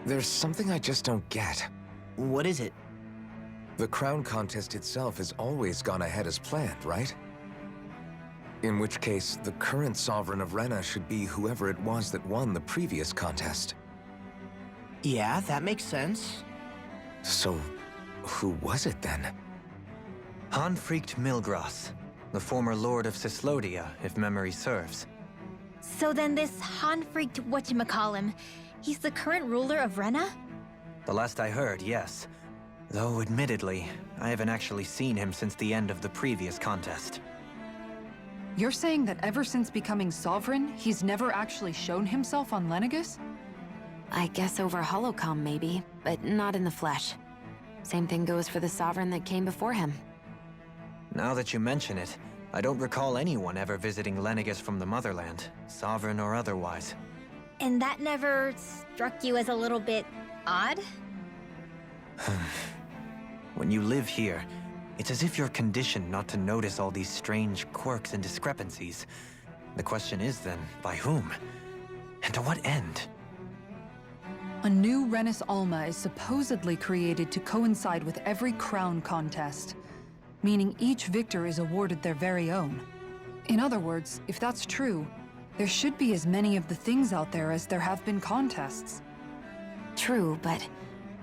There's something I just don't get. What is it? The crown contest itself has always gone ahead as planned, right? In which case, the current Sovereign of Rena should be whoever it was that won the previous contest. Yeah, that makes sense. So, who was it then? Hanfried Milgras, the former Lord of Cyslodia, if memory serves. So then this Hanfried whatchamacallem, he's the current ruler of Rena? The last I heard, yes. Though, admittedly, I haven't actually seen him since the end of the previous contest. You're saying that ever since becoming Sovereign, he's never actually shown himself on Lenegis? I guess over Holocom maybe, but not in the flesh. Same thing goes for the Sovereign that came before him. Now that you mention it, I don't recall anyone ever visiting Lenegis from the Motherland, Sovereign or otherwise. And that never struck you as a little bit odd? When you live here, it's as if you're conditioned not to notice all these strange quirks and discrepancies. The question is then, by whom? And to what end? A new Renis Alma is supposedly created to coincide with every crown contest, meaning each victor is awarded their very own. In other words, if that's true, there should be as many of the things out there as there have been contests. True, but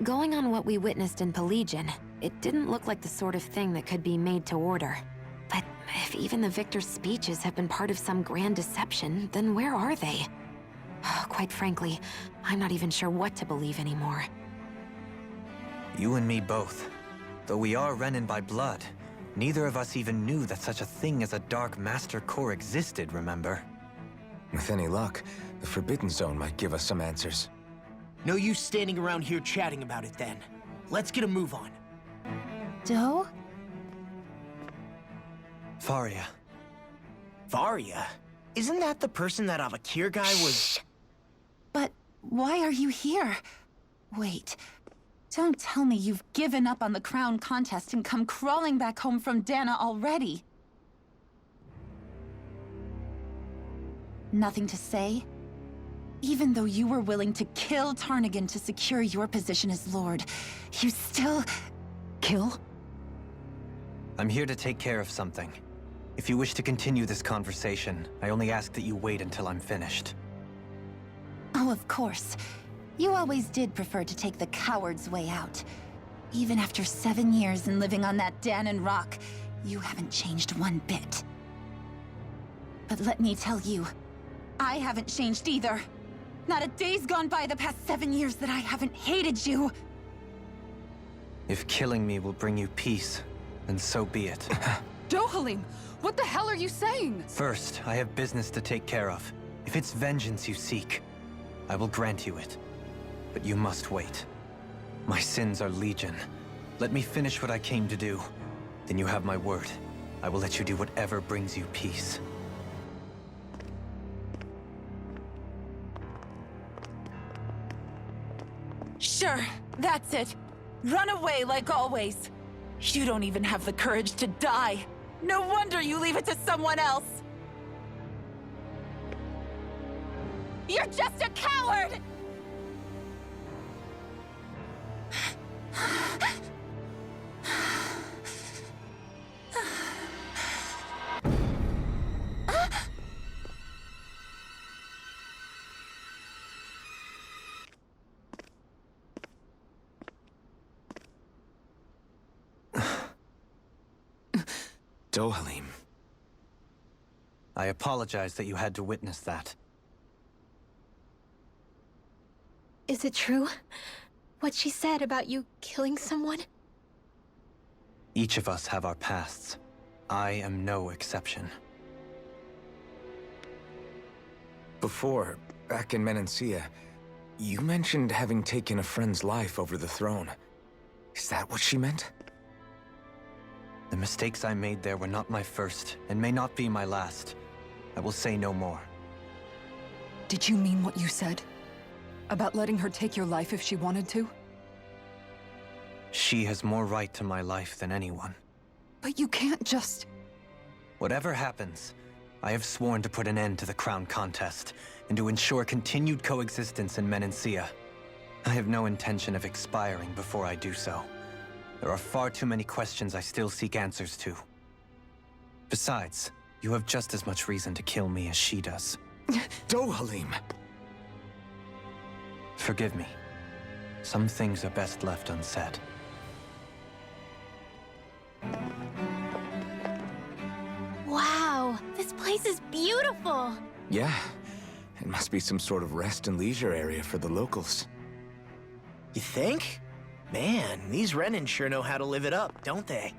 going on what we witnessed in Pelagian, it didn't look like the sort of thing that could be made to order. But if even the victor's speeches have been part of some grand deception, then where are they? Quite frankly, I'm not even sure what to believe anymore. You and me both. Though we are Renin by blood, neither of us even knew that such a thing as a Dark Master Core existed, remember? With any luck, the Forbidden Zone might give us some answers. No use standing around here chatting about it then. Let's get a move on. Doe? Faria. Varia? Isn't that the person that Avakir guy was... But why are you here? Wait, don't tell me you've given up on the crown contest and come crawling back home from Dana already. Nothing to say? Even though you were willing to kill Tarnigan to secure your position as Lord, you still... Kill? I'm here to take care of something. If you wish to continue this conversation, I only ask that you wait until I'm finished. Oh, of course. You always did prefer to take the coward's way out. Even after 7 years and living on that Danon rock, you haven't changed one bit. But let me tell you, I haven't changed either. Not a day's gone by the past 7 years that I haven't hated you. If killing me will bring you peace, then so be it. Dohalim, what the hell are you saying? First, I have business to take care of. If it's vengeance you seek, I will grant you it. But you must wait. My sins are legion. Let me finish what I came to do. Then you have my word. I will let you do whatever brings you peace. Sure, that's it. Run away like always. You don't even have the courage to die. No wonder you leave it to someone else. You're just a coward! Dohalim. I apologize that you had to witness that. Is it true? What she said about you killing someone? Each of us have our pasts. I am no exception. Before, back in Menancia, you mentioned having taken a friend's life over the throne. Is that what she meant? The mistakes I made there were not my first, and may not be my last. I will say no more. Did you mean what you said? About letting her take your life if she wanted to? She has more right to my life than anyone. But you can't just... Whatever happens, I have sworn to put an end to the crown contest, and to ensure continued coexistence in Menancia. I have no intention of expiring before I do so. There are far too many questions I still seek answers to. Besides, you have just as much reason to kill me as she does. Dohalim! Forgive me. Some things are best left unsaid. Wow, this place is beautiful! Yeah, it must be some sort of rest and leisure area for the locals. You think? Man, these Renan sure know how to live it up, don't they?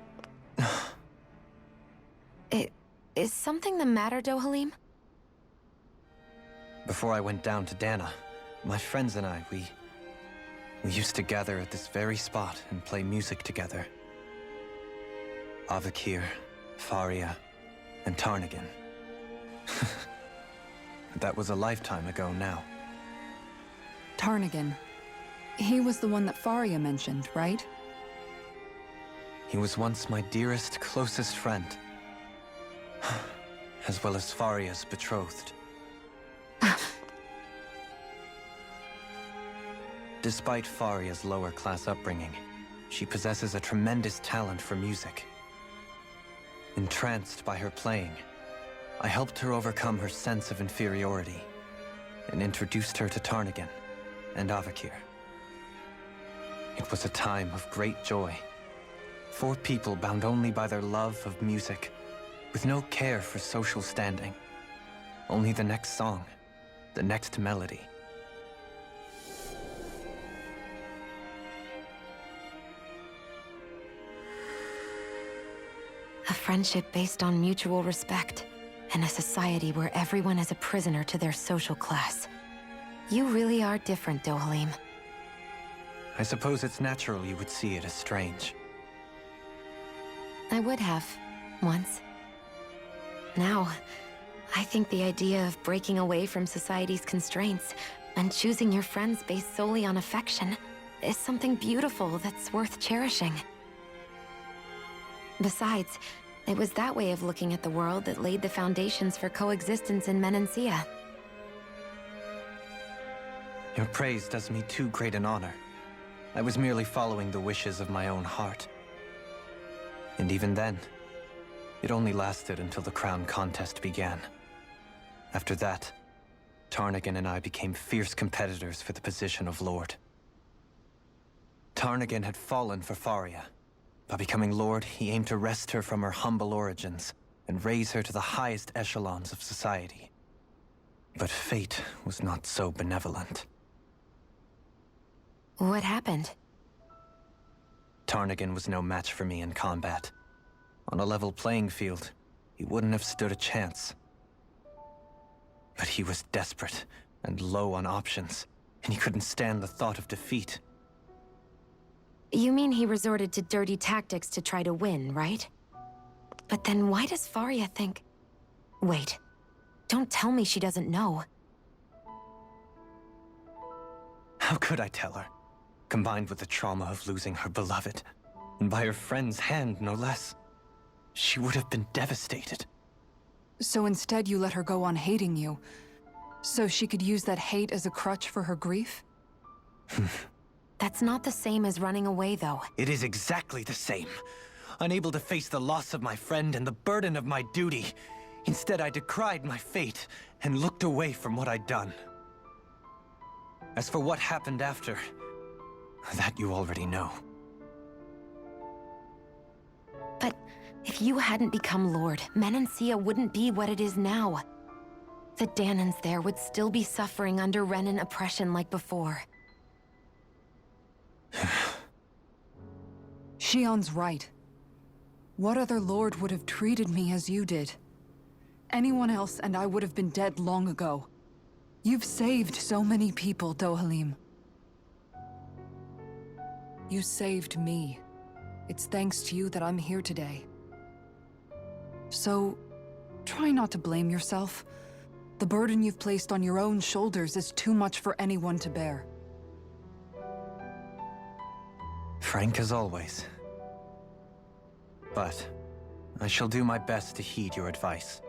Is something the matter, Dohalim? Before I went down to Dana, my friends and I, we used to gather at this very spot and play music together. Avakir, Faria, and Tarnagin. That was a lifetime ago now. Tarnagin. He was the one that Faria mentioned, right? He was once my dearest, closest friend. As well as Faria's betrothed. Despite Faria's lower-class upbringing, she possesses a tremendous talent for music. Entranced by her playing, I helped her overcome her sense of inferiority and introduced her to Tarnagin and Avakir. It was a time of great joy. 4 people bound only by their love of music, with no care for social standing. Only the next song, the next melody. A friendship based on mutual respect, and a society where everyone is a prisoner to their social class. You really are different, Dohalim. I suppose it's natural you would see it as strange. I would have, once. Now, I think the idea of breaking away from society's constraints and choosing your friends based solely on affection is something beautiful that's worth cherishing. Besides, it was that way of looking at the world that laid the foundations for coexistence in Menancia. Your praise does me too great an honor. I was merely following the wishes of my own heart. And even then, it only lasted until the crown contest began. After that, Tarnagin and I became fierce competitors for the position of Lord. Tarnagin had fallen for Faria. By becoming Lord, he aimed to wrest her from her humble origins and raise her to the highest echelons of society. But fate was not so benevolent. What happened? Tarnagin was no match for me in combat. On a level playing field, he wouldn't have stood a chance. But he was desperate and low on options, and he couldn't stand the thought of defeat. You mean he resorted to dirty tactics to try to win, right? But then why does Faria think... Wait, don't tell me she doesn't know. How could I tell her? Combined with the trauma of losing her beloved, and by her friend's hand, no less. She would have been devastated. So instead you let her go on hating you, so she could use that hate as a crutch for her grief? That's not the same as running away, though. It is exactly the same. Unable to face the loss of my friend and the burden of my duty. Instead, I decried my fate and looked away from what I'd done. As for what happened after, that you already know. But if you hadn't become Lord, Menancia wouldn't be what it is now. The Danans there would still be suffering under Renan oppression like before. Shion's right. What other lord would have treated me as you did? Anyone else and I would have been dead long ago. You've saved so many people, Dohalim. You saved me. It's thanks to you that I'm here today. So, try not to blame yourself. The burden you've placed on your own shoulders is too much for anyone to bear. Frank as always. But I shall do my best to heed your advice.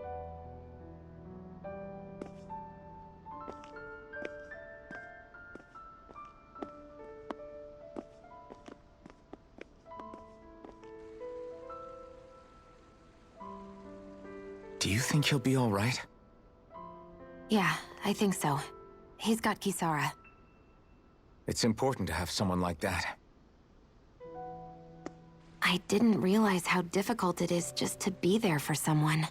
Do you think he'll be all right? Yeah, I think so. He's got Kisara. It's important to have someone like that. I didn't realize how difficult it is just to be there for someone.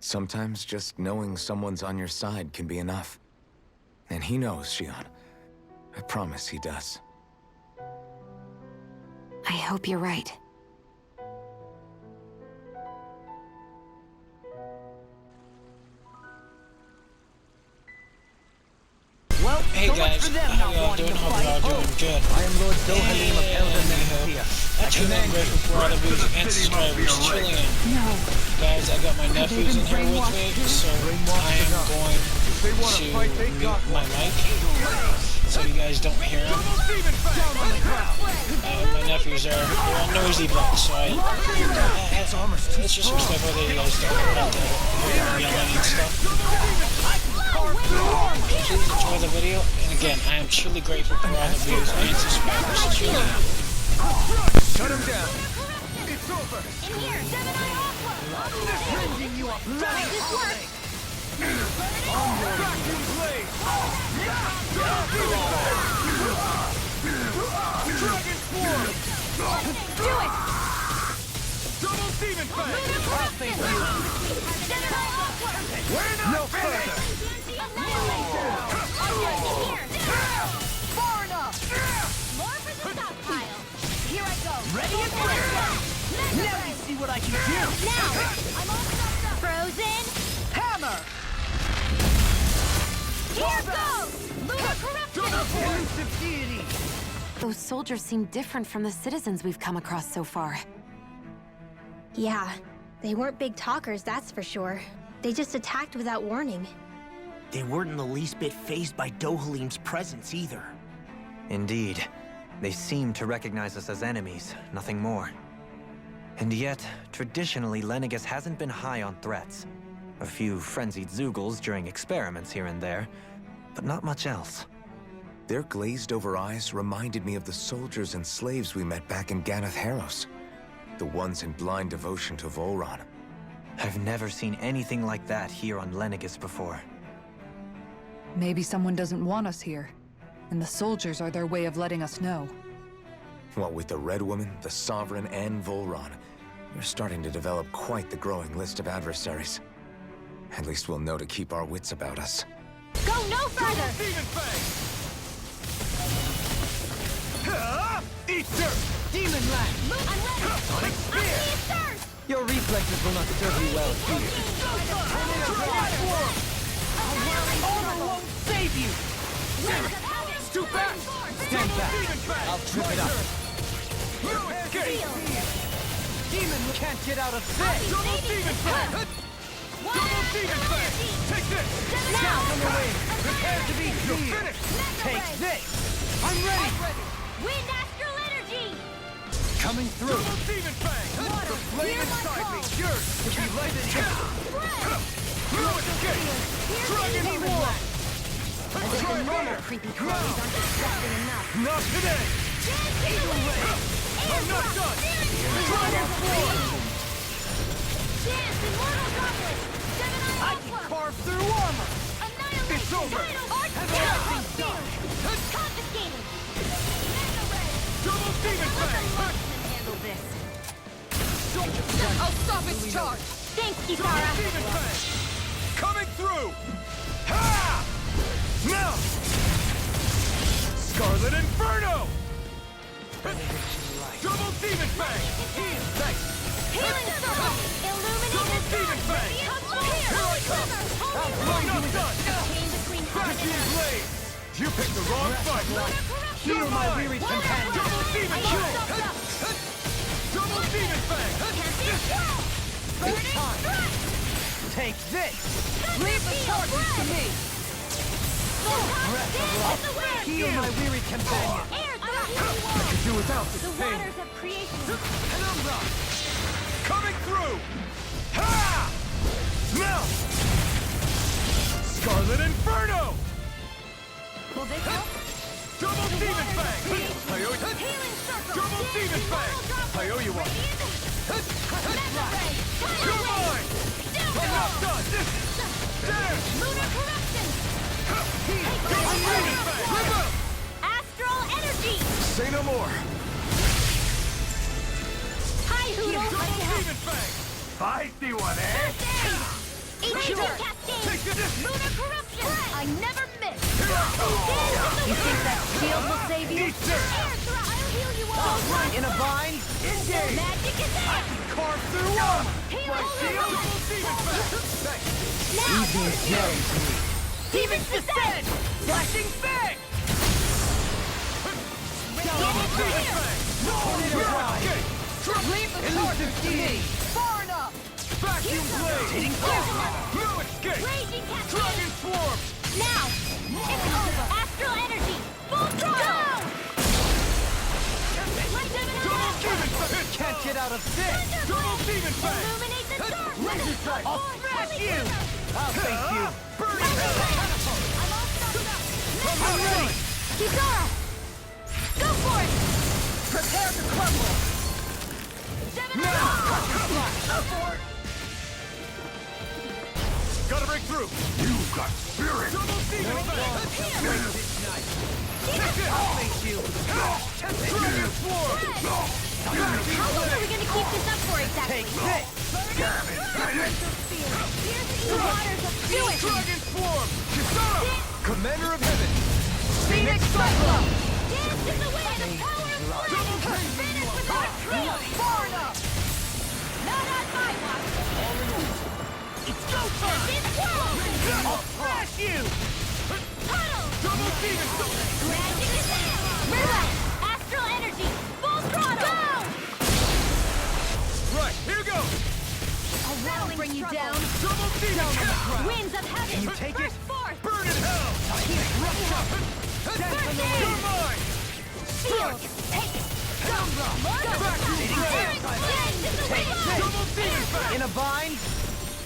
Sometimes just knowing someone's on your side can be enough. And he knows, Shion. I promise he does. I hope you're right. Well, Hey so much guys, for them how not y'all wanting doing? to Hope fight. y'all doing good. I am Lord Dohalim of Elden Menacia. I'm chilling grateful for all the views and subscribers. Chilling in. No. Guys, I got my nephews in here with me, so I am going to mute my mic so you guys don't hear them. My nephews are a noisy bunch, so it's just respectful that you guys don't have to hear them yelling and stuff. Please enjoy the video, and again, I am truly grateful for all the views and subscribers. Truly am. Shut him down. It's over. In here, Gemini Aqua! Bringing you up. Try this work! Back in place. Dragon Sword. Do it! Double Demon Fang. I'll thank you! Gemini Aqua! We're not finished. Far enough! More for the stockpile! Here I go! Ready and ready. Now you see what I can do. Now! I'm all stocked up! Frozen! Hammer. Here goes! Lunar corruption! Elusive deity. Those soldiers seem different from the citizens we've come across so far. Yeah, they weren't big talkers, that's for sure. They just attacked without warning. They weren't in the least bit fazed by Dohalim's presence either. Indeed. They seem to recognize us as enemies, nothing more. And yet, traditionally, Lenegis hasn't been high on threats. A few frenzied Zeugles during experiments here and there, but not much else. Their glazed-over eyes reminded me of the soldiers and slaves we met back in Ganath Haros. The ones in blind devotion to Volron. I've never seen anything like that here on Lenegis before. Maybe someone doesn't want us here, and the soldiers are their way of letting us know. What with the Red Woman, the Sovereign, and Volron, we're starting to develop quite the growing list of adversaries. At least we'll know to keep our wits about us. Go no further! Demon Fang. Eat dirt. Demon Land. I'm ready! Sonic Spear. I see it first! Your reflexes will not serve you well here. Armor won't save you. Stoop back. Stand back. I'll trip it up. Escape. Demon can't get out of this. Double Demon Fang. Double Demon Fang. Take this. Now! On the way. Prepare to be healed. Take this. I'm ready. Wind Astral Energy! Coming through. Double Demon Fang. The flame inside me yearns to be lighted here. No escape. Dragon Sword. As if the normal creepy crawlies aren't disgusting enough. Not today. Either way! I'm not done. Dragon Sword. Chance, Immortal Droplet! Gemini I can Aqua! carve through armor. Annihilation! It's over. Arch Everything's done. Confiscated! Mega Ray! Double Demon Fang. Can handle this. I'll stop its charge! Thanks, Double Kisara! Demon Fang. Coming through. Ha! Now. Scarlet Inferno. Double Demon Fang. Thanks. Healing Circle! Illuminate Double the Demon sun! Fang. Here I come. I'm not done. Chain between heaven and Bastion earth! Blade. You picked the wrong fight. Heal my weary companion. Double Demon Fang. Double Demon Fang. It's time! Take this. Leave the charges to me! Heal my weary companion. I could do without this the pain. waters of creation! Penumbra. Coming through. Ha! Now. Scarlet Inferno. Will this help? Double Demon Fang. Healing Circle! Double Demon Fang. I owe you one. You're mine! I'm not done! There! Lunar corruption! I'm ready! Live up! Astral energy! Say no more. Hi, Hoodle! Demon Fang! Feisty one, eh? Raging cascade! Lunar corruption! I never miss! You think that shield will save you? Eat dirt! Air thrust! I'll heal you all! In a bind? Engage! Magic is there! Carve through one! Heal My all shield! around. Demon Fang! Now! Demons descend! Flashing Fang! Double Demon Fang! Leave the torture to me! Far enough! Vacuum Blade! No escape! Raging cascade! Dragon Swarm! Now! It's over! Astral energy! Full throttle! Double Demon Fang! Can't get out of this! Double Demon Fang! Illuminate the darkness! Laser Strike! I'll smash you! I'll face you! Burning Hell! I'm all stocked up! I'm ready! Kisara! Go for it! Prepare to crumble! Gotta break through! You've got spirit! Double Demon Fang! I'll face you! Dragon Swarm! How long are we gonna keep this up for exactly? Take this! Do it! Dragon Swarm! Kisara! Commander of Heaven! Phoenix Cyclone! Dance in the wind! The power of flame! Finish with our trio! Far enough! Not on my watch! It's go time! It's world! I'll smash you! Puddle! Double Demon Fang! Magic is there! Relax! Astral energy! Full throttle! Go! Right, here goes! That'll bring you down! Double Demon Fang! Winds of heaven! Can you take it? Burst forth! Burn in hell! You're mine! Shield! Take it! Go! Vacuum Blade! Dance in the wind! Double Demon Fang! In a bind?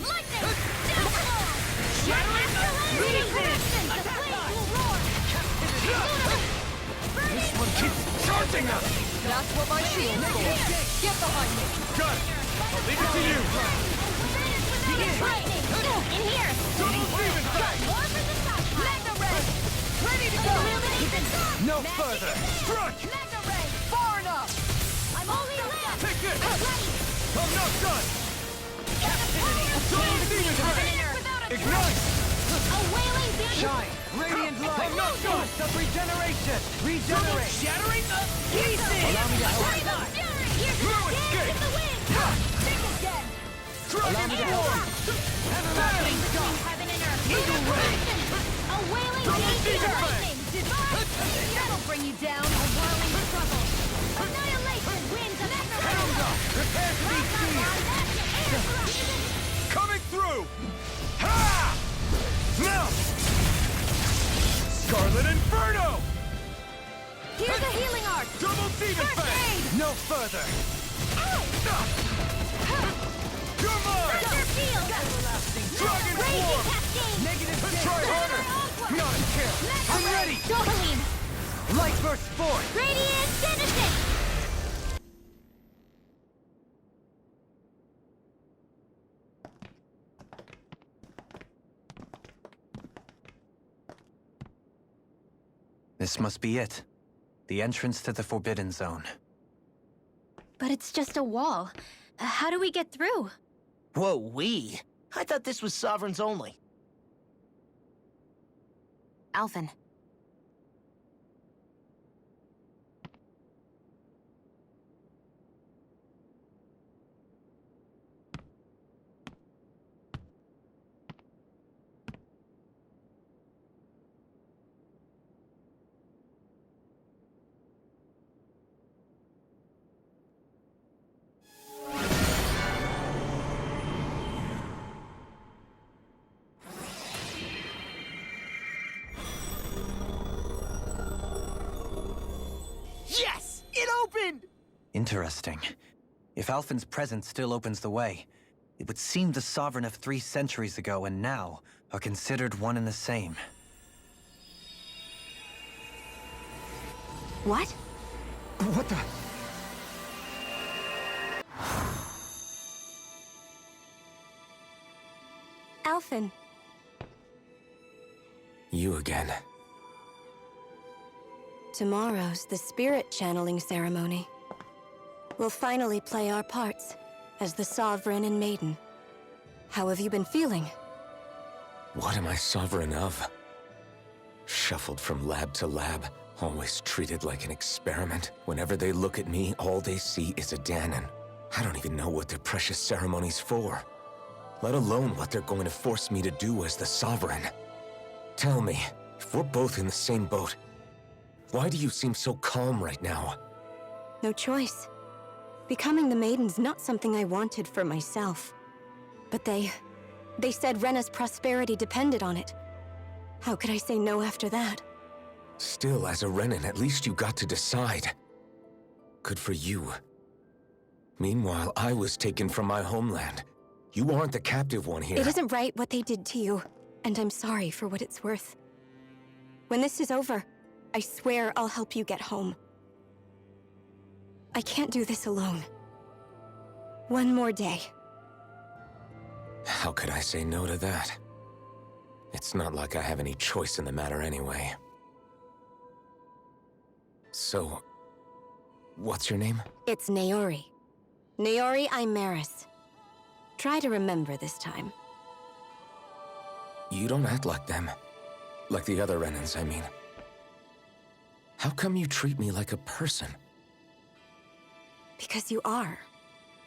Lightning! Downfall! Shattering! Lunar corruption! The flames will roar! This one keeps charging us! That's what my shield's for! Get behind me! Got it! I'll leave it to you! Lightning! In here! Double Demon Fang! More for the top! Mega Ray! Ready to go! Illuminate the dark! No further! Strike! Mega Ray! Far enough! I'm only left! Take this! Ready! I'm not done! Double Demon Fang! Ignite! A wailing damage! Shine! Radiant light! I'm not done! Of regeneration! Regenerate! Shattering the Pieces! Allow me to help. Here's No the dance escape! in the wind! Think again! Dragon Swarm! Everlasting between heaven and earth! Eagle Ray! A wailing Double damage! Demon Fang! Lightning! Divine! That'll bring you down! A whirling struggle! Annihilation! Winds of Helga! Prepare to be seized! Coming through! Ha! Now! Scarlet Inferno! Here's a healing art! Double Demon First Fang! aid! No further! You're mine! Thunder field! Dragon Raging Swarm! cascade! Negative Try damage! harder! Not a kill! I'm ready! Dopaline! Light burst forth! Radiant Citizen! This must be it. The entrance to the Forbidden Zone. But it's just a wall. How do we get through? Whoa, we? I thought this was Sovereigns only. Alphen, Yes! It opened! Interesting. If Alphen's presence still opens the way, it would seem the Sovereign of 3 centuries ago and now are considered one and the same. what? What the? Alphen. You again. Tomorrow's the spirit channeling ceremony. We'll finally play our parts as the Sovereign and Maiden. How have you been feeling? What am I sovereign of? Shuffled from lab to lab, always treated like an experiment. Whenever they look at me, all they see is a Dahnan. I don't even know what their precious ceremony's for, let alone what they're going to force me to do as the Sovereign. Tell me, if we're both in the same boat, why do you seem so calm right now? No choice. Becoming the Maiden's not something I wanted for myself. But they said Rena's prosperity depended on it. How could I say no after that? Still, as a Renan, at least you got to decide. Good for you. Meanwhile, I was taken from my homeland. You aren't the captive one here. It isn't right what they did to you, and I'm sorry for what it's worth. When this is over, I swear I'll help you get home. I can't do this alone. One more day. How could I say no to that? It's not like I have any choice in the matter anyway. So, what's your name? It's Naori. Naori Imeris. Try to remember this time. You don't act like them. Like the other Renans, I mean. How come you treat me like a person? Because you are.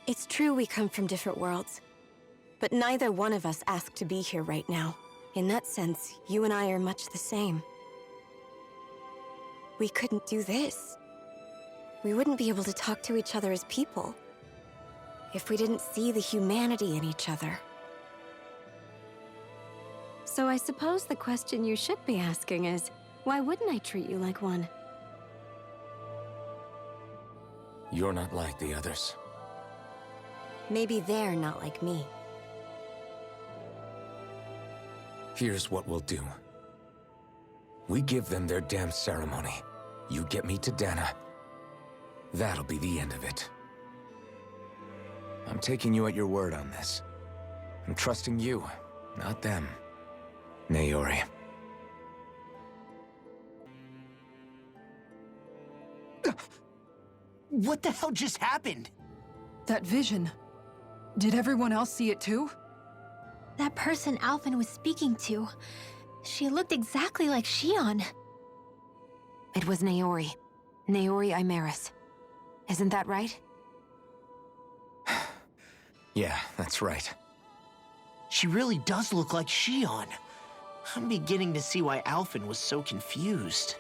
It's true we come from different worlds. But neither one of us asked to be here right now. In that sense, you and I are much the same. We couldn't do this. We wouldn't be able to talk to each other as people if we didn't see the humanity in each other. So I suppose the question you should be asking is, why wouldn't I treat you like one? You're not like the others. Maybe they're not like me. Here's what we'll do. We give them their damn ceremony. You get me to Dahna. That'll be the end of it. I'm taking you at your word on this. I'm trusting you, not them. Naori. What the hell just happened? That vision. Did everyone else see it too? That person Alphen was speaking to, she looked exactly like Shion. It was Naori. Naori Imeris. Isn't that right? Yeah, that's right. She really does look like Shion. I'm beginning to see why Alphen was so confused.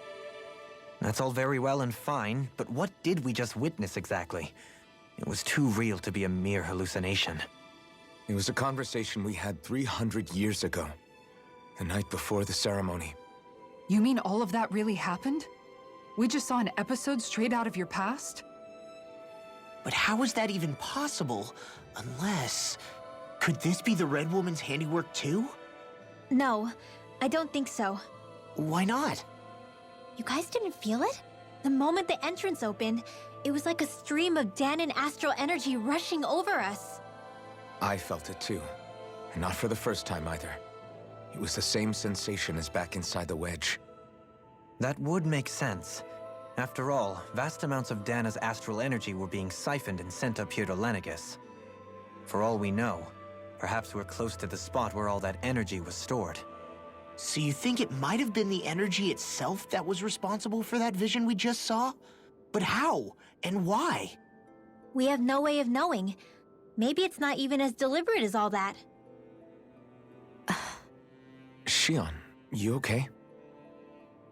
That's all very well and fine, but what did we just witness exactly? It was too real to be a mere hallucination. It was a conversation we had 300 years ago. The night before the ceremony. You mean all of that really happened? We just saw an episode straight out of your past? But how is that even possible? Unless... Could this be the Red Woman's handiwork too? No, I don't think so. Why not? You guys didn't feel it? The moment the entrance opened, it was like a stream of Dahnan astral energy rushing over us. I felt it too. And not for the first time either. It was the same sensation as back inside the wedge. That would make sense. After all, vast amounts of Dahna's astral energy were being siphoned and sent up here to Lenegis. For all we know, perhaps we're close to the spot where all that energy was stored. So you think it might have been the energy itself that was responsible for that vision we just saw? But how? And why? We have no way of knowing. Maybe it's not even as deliberate as all that. Shion, you okay?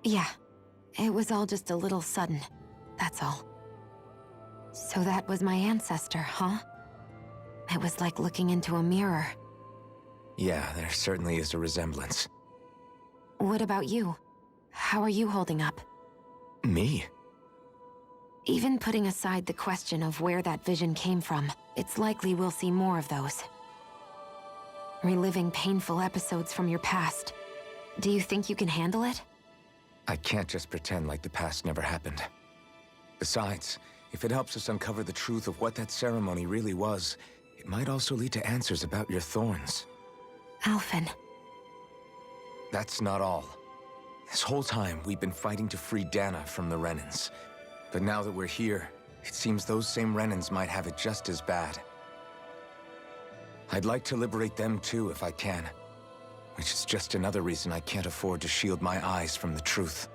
Yeah. It was all just a little sudden. That's all. So that was my ancestor, huh? It was like looking into a mirror. Yeah, there certainly is a resemblance. What about you? How are you holding up? Me? Even putting aside the question of where that vision came from, it's likely we'll see more of those. Reliving painful episodes from your past. Do you think you can handle it? I can't just pretend like the past never happened. Besides, if it helps us uncover the truth of what that ceremony really was, it might also lead to answers about your thorns. Alphen. That's not all. This whole time, we've been fighting to free Dana from the Renans. But now that we're here, it seems those same Renans might have it just as bad. I'd like to liberate them too, if I can. Which is just another reason I can't afford to shield my eyes from the truth.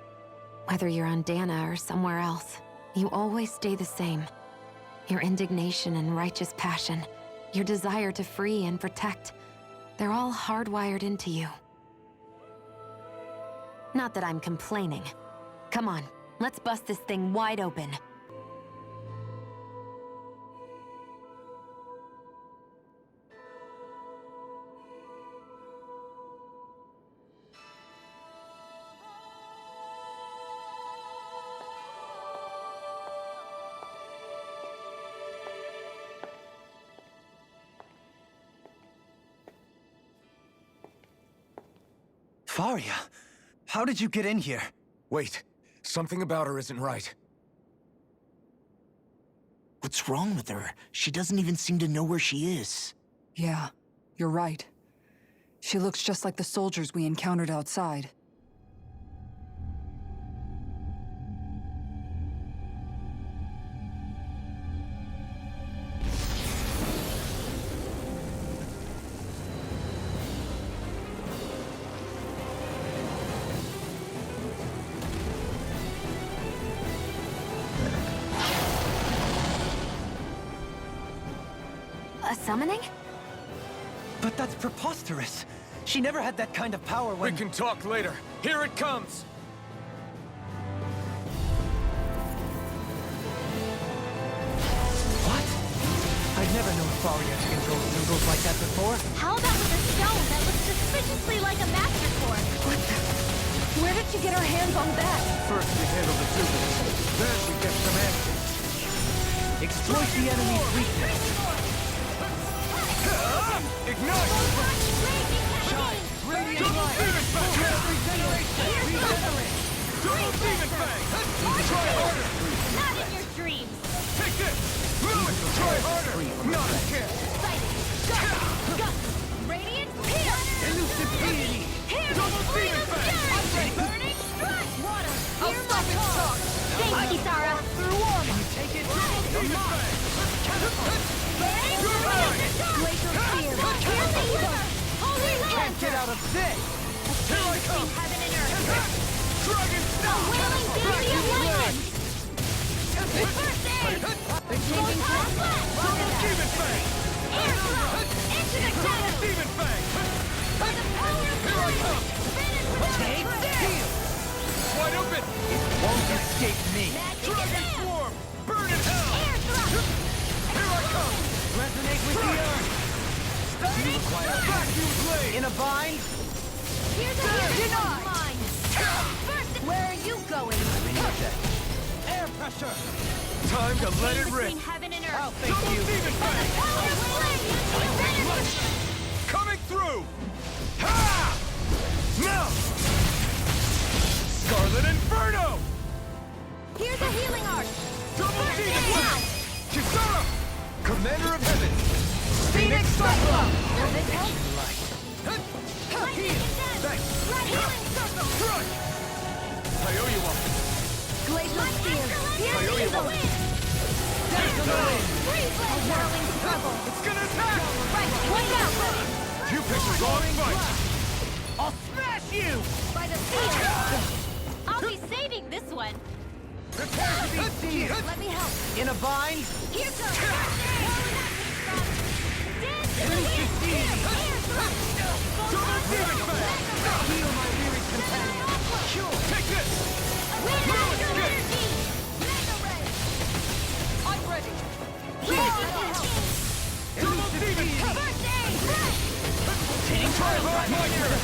Whether you're on Dana or somewhere else, you always stay the same. Your indignation and righteous passion, your desire to free and protect, they're all hardwired into you. Not that I'm complaining. Come on, let's bust this thing wide open. Faria, how did you get in here? Wait, something about her isn't right. What's wrong with her? She doesn't even seem to know where she is. Yeah, you're right. She looks just like the soldiers we encountered outside. A summoning? But that's preposterous. She never had that kind of power when— We can talk later. Here it comes! What? I've never known Faria to control symbols like that before. How about with a stone that looks suspiciously like a master sword? What the? Where did she get her hands on that? First we handle the symbols, then we get some answers. Exploit the enemy's weakness. Ignite! Shine! Radiant light! Double demon fang! Try harder! Not in your dreams! Take this! Try harder! Not a chance! Radiant pierce! Elusive deity! Double demon fang! Burning strike! Water! Hear my call! Thank you, Sara! Through armor! Take it! Demon fang! Glacial spear! Hear the evil! Holy Can't get out of this! Here I come! Heaven and earth! Dragon A Star! wailing beauty of lightning! First aid! Changing path! Double demon fang! Air throw! Into the Double shadows! demon fang! By the power of Here I fire! come! Finish without Take a this! prayer! Wide open! Won't escape me. Magic Dragon is Swarm! Burn in hell! Air thrust! Here I come! Resonate with the earth. Vacuum blade! In a bind? Here's a hero of mine! First, where are you going? Air pressure. Time to let it Between rip! heaven and earth! Double demon fang! Power of flame! Coming through! Ha! Now! Scarlet Inferno! Here's a healing arc! Double First demon aid! fang! Kisara! Commander of Heaven! Phoenix Cyclone! Does this help? Heal! Thanks! Red healing circle! Strike! I owe you one! Glacial spear! Here's the wind! Free flame! A whirling struggle! It's gonna attack! Right, watch out! You picked the wrong fight! I'll smash you! By the field! I'll be saving this one! Prepare to be seized! Let me help! In a bind? Here goes! Dance to the wind! Air thrust! Double demon fang! Heal my weary companion. Take this! Wind astral energy! Mega ray! I'm ready. Double demon fang! First aid! Try hard, my turn!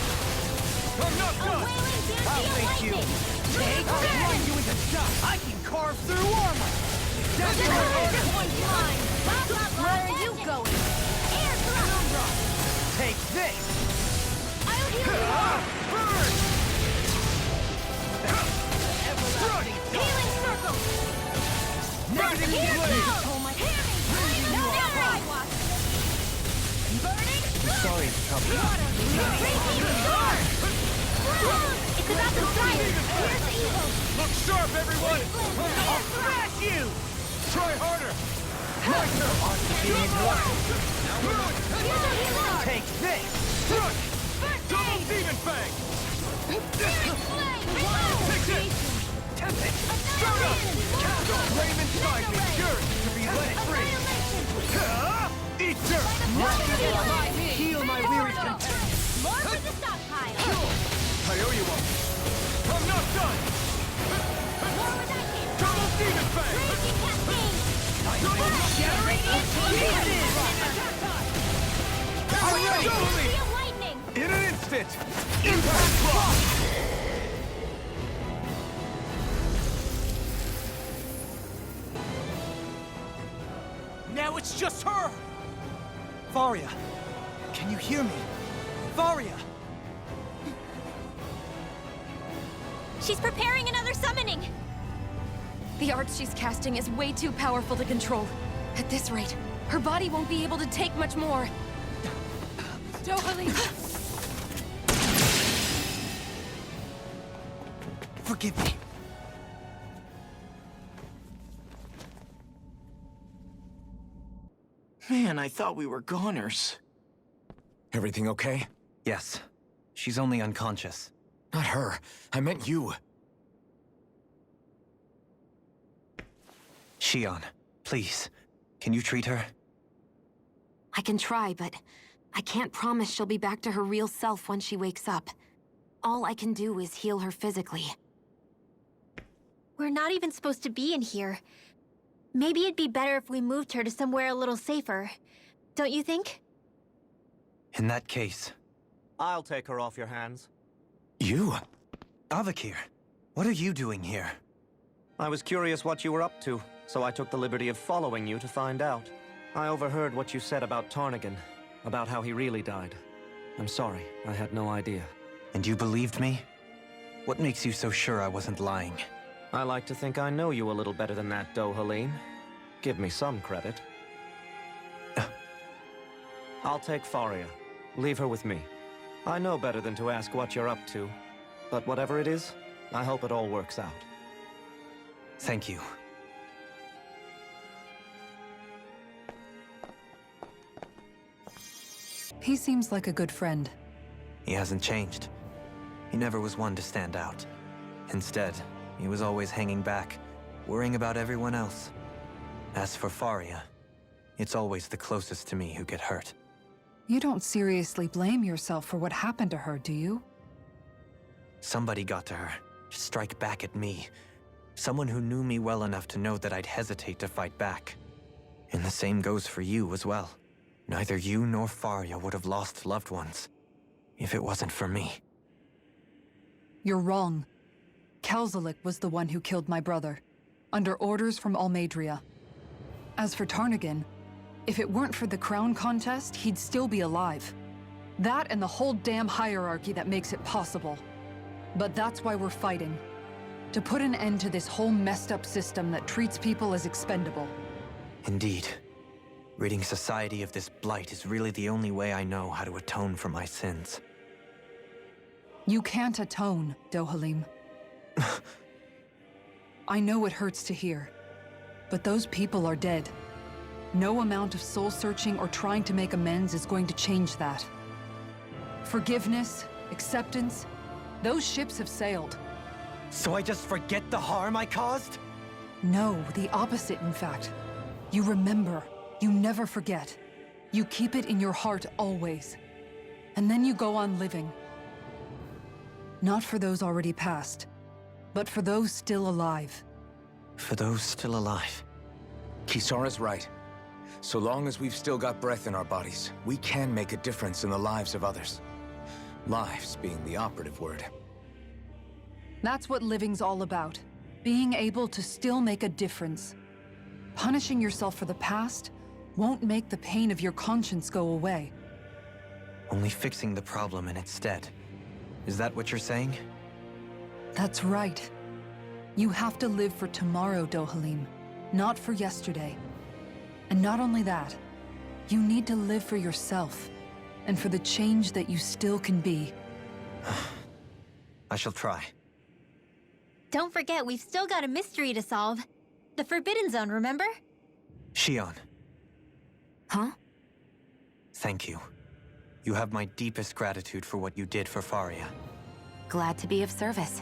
I'm not A done! wailing beauty I'll of thank you. lightning! I'll grind you into dust. I can carve through armor. This one's mine! Where are you going? Air thrust! Take this. I'll heal you! Burn! Everlasting Healing circle! Magic Here blade! goes! Hear me! No more! Burning I'm sorry, It's about the fire! Here's the evil! Look sharp, everyone! I'll Smash you! Try harder! My turn! Take this! Double Demon Fang! Fix it! Tempest! Start up! Flame inside me! Yours to be let free! Eat dirt! Heal my weary companion! More for the stockpile! I owe you one! I'm not done! More with that hit! Double Demon Fang! Raging Cascade! I'm ready! Steel lightning! In an instant! Impact Block! Now it's just her! Varia! Can you hear me? Varia! She's preparing another summoning! The art she's casting is way too powerful to control. At this rate, her body won't be able to take much more. Dohalim! Forgive me. Man, I thought we were goners. Everything okay? Yes. She's only unconscious. Not her. I meant you. Shion, please. Can you treat her? I can try, but I can't promise she'll be back to her real self when she wakes up. All I can do is heal her physically. We're not even supposed to be in here. Maybe it'd be better if we moved her to somewhere a little safer. Don't you think? In that case... I'll take her off your hands. You? Avakir, what are you doing here? I was curious what you were up to, so I took the liberty of following you to find out. I overheard what you said about Tarnigan, about how he really died. I'm sorry, I had no idea. And you believed me? What makes you so sure I wasn't lying? I like to think I know you a little better than that, Dohalim. Give me some credit. I'll take Faria. Leave her with me. I know better than to ask what you're up to. But whatever it is, I hope it all works out. Thank you. He seems like a good friend. He hasn't changed. He never was one to stand out. Instead, he was always hanging back, worrying about everyone else. As for Faria, it's always the closest to me who get hurt. You don't seriously blame yourself for what happened to her, do you? Somebody got to her, to strike back at me. Someone who knew me well enough to know that I'd hesitate to fight back. And the same goes for you as well. Neither you nor Faria would have lost loved ones, if it wasn't for me. You're wrong. Kelzelik was the one who killed my brother, under orders from Almeidria. As for Tarnigan, if it weren't for the crown contest, he'd still be alive. That and the whole damn hierarchy that makes it possible. But that's why we're fighting. To put an end to this whole messed up system that treats people as expendable. Indeed. Ridding society of this blight is really the only way I know how to atone for my sins. You can't atone, Dohalim. I know it hurts to hear, but those people are dead. No amount of soul-searching or trying to make amends is going to change that. Forgiveness, acceptance, those ships have sailed. So I just forget the harm I caused? No, the opposite, in fact. You remember. You never forget. You keep it in your heart always. And then you go on living. Not for those already past, but for those still alive. For those still alive. Kisara's right. So long as we've still got breath in our bodies, we can make a difference in the lives of others. Lives being the operative word. That's what living's all about. Being able to still make a difference. Punishing yourself for the past won't make the pain of your conscience go away. Only fixing the problem in its stead. Is that what you're saying? That's right. You have to live for tomorrow, Dohalim, not for yesterday. And not only that, you need to live for yourself. and for the change that you still can be. I shall try. Don't forget, we've still got a mystery to solve. The Forbidden Zone, remember? Shion, Huh? thank you. You have my deepest gratitude for what you did for Faria. Glad to be of service.